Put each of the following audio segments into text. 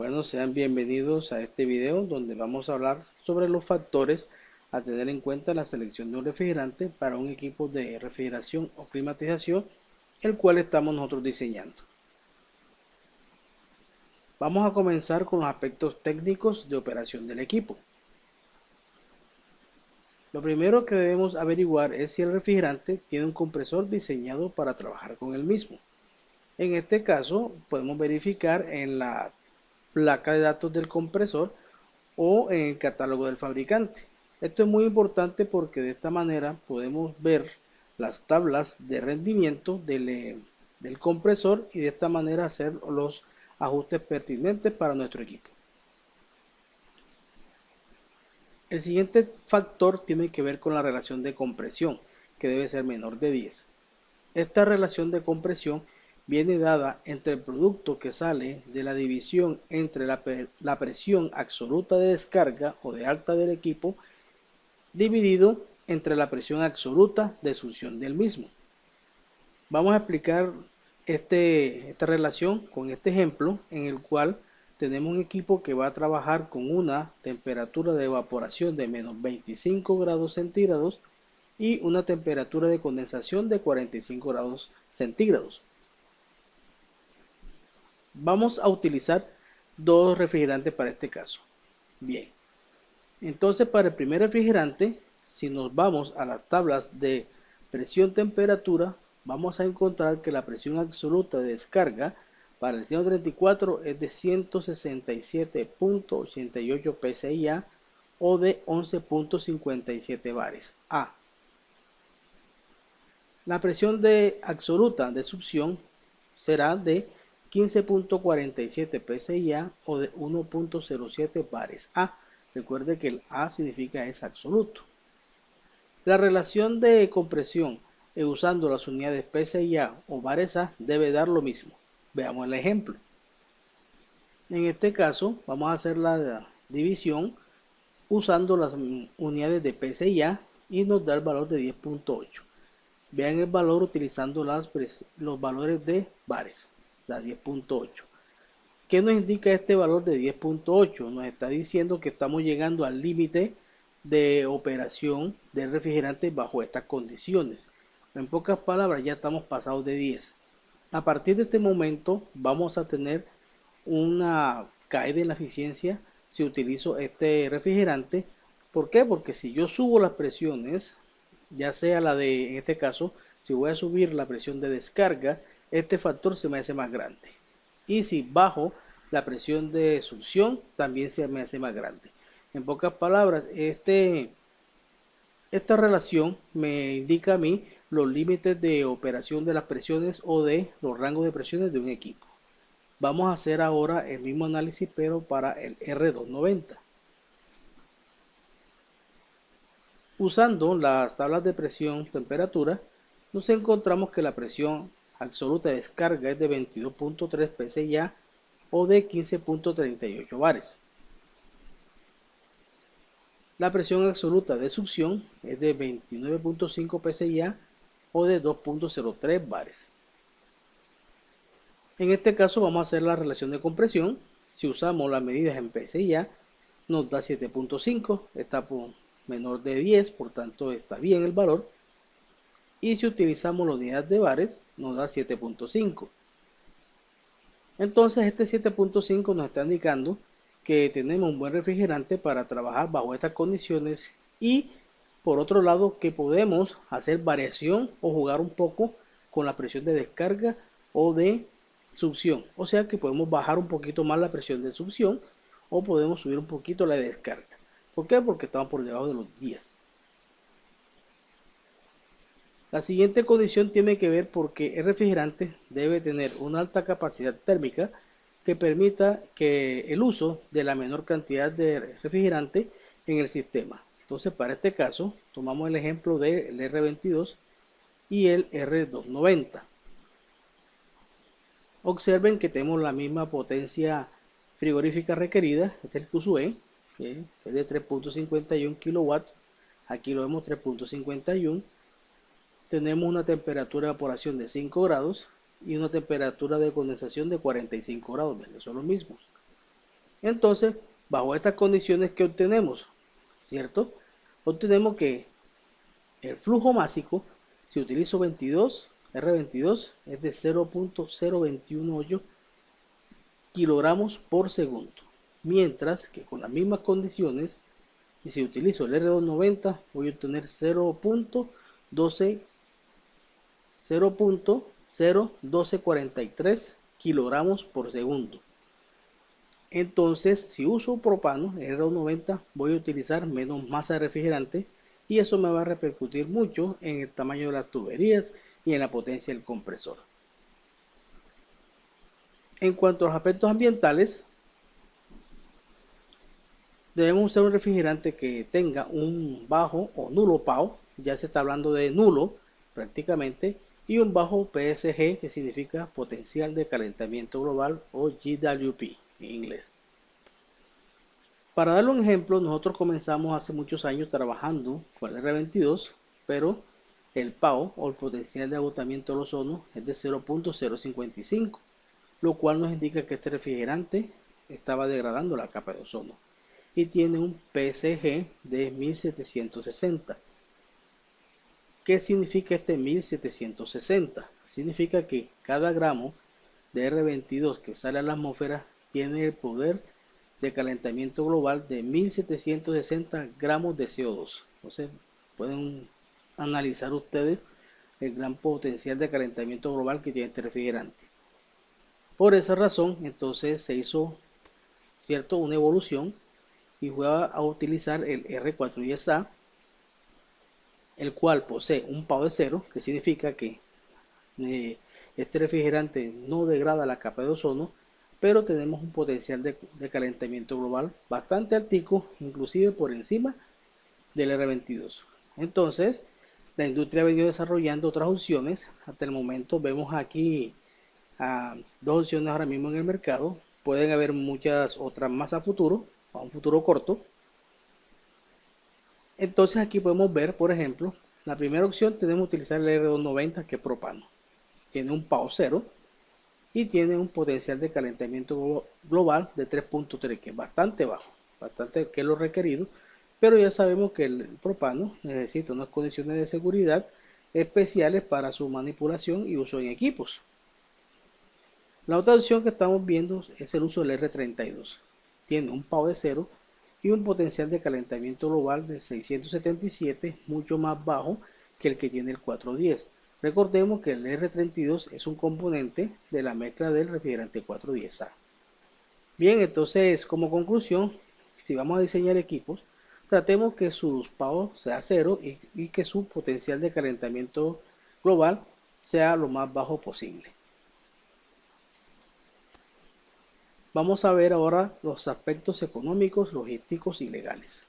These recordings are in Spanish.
Bueno, sean bienvenidos a este video donde vamos a hablar sobre los factores a tener en cuenta en la selección de un refrigerante para un equipo de refrigeración o climatización, el cual estamos nosotros diseñando. Vamos a comenzar con los aspectos técnicos de operación del equipo. Lo primero que debemos averiguar es si el refrigerante tiene un compresor diseñado para trabajar con el mismo. En este caso, podemos verificar en la placa de datos del compresor o en el catálogo del fabricante. Esto es muy importante porque de esta manera podemos ver las tablas de rendimiento del compresor y de esta manera hacer los ajustes pertinentes para nuestro equipo. El siguiente factor tiene que ver con la relación de compresión, que debe ser menor de 10. Esta relación de compresión viene dada entre el producto que sale de la división entre la presión absoluta de descarga o de alta del equipo dividido entre la presión absoluta de succión del mismo. Vamos a explicar esta relación con este ejemplo en el cual tenemos un equipo que va a trabajar con una temperatura de evaporación de menos 25 grados centígrados y una temperatura de condensación de 45 grados centígrados. Vamos a utilizar dos refrigerantes para este caso. Bien, entonces para el primer refrigerante, si nos vamos a las tablas de presión-temperatura, vamos a encontrar que la presión absoluta de descarga para el 134 es de 167.88 psi o de 11.57 bares A. La presión absoluta de succión será de 15.47 psi o de 1.07 bares A. Recuerde que el A significa es absoluto. La relación de compresión usando las unidades PSI-A o bares A debe dar lo mismo. Veamos el ejemplo. En este caso vamos a hacer la división usando las unidades de PSI-A y nos da el valor de 10.8. Vean el valor utilizando los valores de bares, la 10.8. ¿Qué nos indica este valor de 10.8? Nos está diciendo que estamos llegando al límite de operación del refrigerante bajo estas condiciones. En pocas palabras, ya estamos pasados de 10. A partir de este momento vamos a tener una caída en la eficiencia si utilizo este refrigerante. ¿Por qué? Porque si yo subo las presiones, ya sea la de, en este caso, si voy a subir la presión de descarga, este factor se me hace más grande. Y si bajo la presión de succión, también se me hace más grande. En pocas palabras, esta relación me indica a mí los límites de operación de las presiones o de los rangos de presiones de un equipo. Vamos a hacer ahora el mismo análisis pero para el R290. Usando las tablas de presión temperatura, nos encontramos que la presión absoluta de descarga es de 22.3 psi o de 15.38 bares. La presión absoluta de succión es de 29.5 psi o de 2.03 bares. En este caso vamos a hacer la relación de compresión. Si usamos las medidas en psi, nos da 7.5, está por menor de 10, por tanto está bien el valor. Y si utilizamos la unidad de bares, nos da 7.5. Entonces este 7.5 nos está indicando que tenemos un buen refrigerante para trabajar bajo estas condiciones y por otro lado que podemos hacer variación o jugar un poco con la presión de descarga o de succión, o sea que podemos bajar un poquito más la presión de succión o podemos subir un poquito la de descarga. ¿Por qué? Porque estamos por debajo de los 10. La siguiente condición tiene que ver porque el refrigerante debe tener una alta capacidad térmica que permita que el uso de la menor cantidad de refrigerante en el sistema. Entonces para este caso tomamos el ejemplo del R22 y el R290. Observen que tenemos la misma potencia frigorífica requerida, este es el QSUE, que es de 3.51 kilowatts, aquí lo vemos 3.51. Tenemos una temperatura de evaporación de 5 grados y una temperatura de condensación de 45 grados, son los mismos. Entonces, bajo estas condiciones que obtenemos, ¿cierto? Obtenemos que el flujo másico, si utilizo 22, R22, es de 0.0218 kilogramos por segundo. Mientras que con las mismas condiciones, y si utilizo el R290, voy a obtener 0.1243 kilogramos por segundo. Entonces, si uso propano, el R290, voy a utilizar menos masa de refrigerante y eso me va a repercutir mucho en el tamaño de las tuberías y en la potencia del compresor. En cuanto a los aspectos ambientales, debemos usar un refrigerante que tenga un bajo o nulo PAO, ya se está hablando de nulo prácticamente, y un bajo PSG, que significa potencial de calentamiento global, o GWP en inglés. Para darle un ejemplo, nosotros comenzamos hace muchos años trabajando con el R22, pero el PAO o el potencial de agotamiento del ozono es de 0.055, lo cual nos indica que este refrigerante estaba degradando la capa de ozono y tiene un PSG de 1760. ¿Qué significa este 1760? Significa que cada gramo de R22 que sale a la atmósfera tiene el poder de calentamiento global de 1760 gramos de CO2. Entonces pueden analizar ustedes el gran potencial de calentamiento global que tiene este refrigerante. Por esa razón, entonces se hizo, ¿cierto?, una evolución y fue a utilizar el R410A, el cual posee un PAO de 0, que significa que este refrigerante no degrada la capa de ozono, pero tenemos un potencial de calentamiento global bastante altico, inclusive por encima del R22. Entonces, la industria ha venido desarrollando otras opciones. Hasta el momento vemos aquí dos opciones ahora mismo en el mercado. Pueden haber muchas otras más a futuro, a un futuro corto. Entonces aquí podemos ver, por ejemplo, la primera opción tenemos que utilizar el R290, que es propano. Tiene un PAO 0 y tiene un potencial de calentamiento global de 3.3, que es bastante bajo, bastante que es lo requerido, pero ya sabemos que el propano necesita unas condiciones de seguridad especiales para su manipulación y uso en equipos. La otra opción que estamos viendo es el uso del R32. Tiene un PAO de 0 y un potencial de calentamiento global de 677, mucho más bajo que el que tiene el 410. Recordemos que el R32 es un componente de la mezcla del refrigerante 410A. Bien, entonces como conclusión, si vamos a diseñar equipos, tratemos que sus PAO sea 0 y que su potencial de calentamiento global sea lo más bajo posible. Vamos a ver ahora los aspectos económicos, logísticos y legales.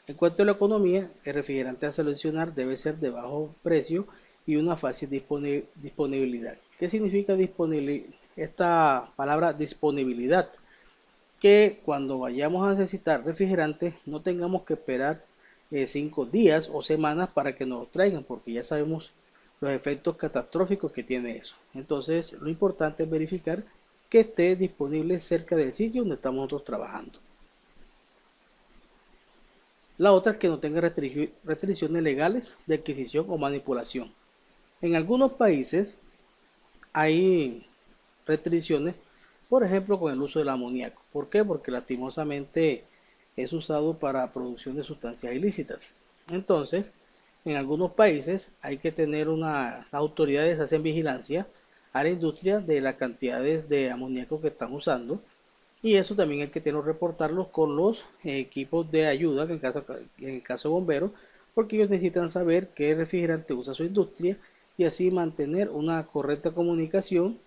En cuanto a la economía, el refrigerante a seleccionar debe ser de bajo precio y una fácil disponibilidad. ¿Qué significa esta palabra disponibilidad? Que cuando vayamos a necesitar refrigerante no tengamos que esperar 5 días o semanas para que nos lo traigan, porque ya sabemos los efectos catastróficos que tiene eso. Entonces lo importante es verificar que esté disponible cerca del sitio donde estamos nosotros trabajando. La otra es que no tenga restricciones legales de adquisición o manipulación. En algunos países hay restricciones, por ejemplo con el uso del amoníaco. ¿Por qué? Porque lastimosamente es usado para producción de sustancias ilícitas. Entonces, en algunos países hay que tener las autoridades hacen vigilancia a la industria de las cantidades de amoníaco que están usando, y eso también hay que reportarlos con los equipos de ayuda, en el caso de bomberos, porque ellos necesitan saber qué refrigerante usa su industria y así mantener una correcta comunicación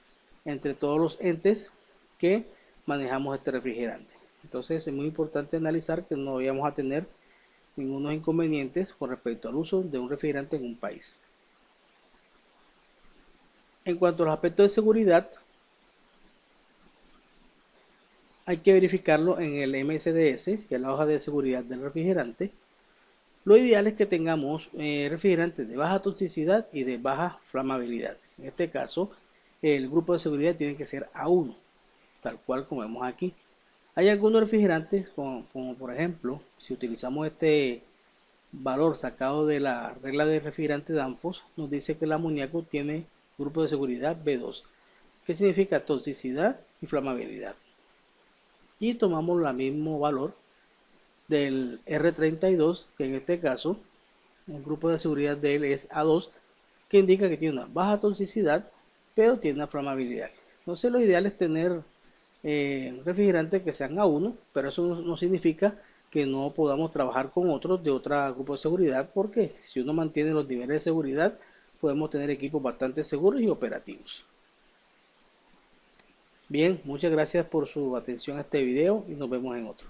entre todos los entes que manejamos este refrigerante. Entonces es muy importante analizar que no vayamos a tener ningunos inconvenientes con respecto al uso de un refrigerante en un país. En cuanto a los aspectos de seguridad, hay que verificarlo en el MSDS, que es la hoja de seguridad del refrigerante. Lo ideal es que tengamos refrigerantes de baja toxicidad y de baja flamabilidad. En este caso, el grupo de seguridad tiene que ser A1. tal cual como vemos aquí. Hay algunos refrigerantes, como por ejemplo, si utilizamos este valor sacado de la regla de refrigerante Danfoss, nos dice que el amoníaco tiene grupo de seguridad B2, que significa toxicidad y flamabilidad. Y tomamos el mismo valor del R32, que en este caso el grupo de seguridad de él es A2, que indica que tiene una baja toxicidad, pero tiene una flamabilidad. Entonces lo ideal es tener refrigerantes que sean A1, pero eso no significa que no podamos trabajar con otros de otro grupo de seguridad, porque si uno mantiene los niveles de seguridad, podemos tener equipos bastante seguros y operativos. Bien, muchas gracias por su atención a este video y nos vemos en otro.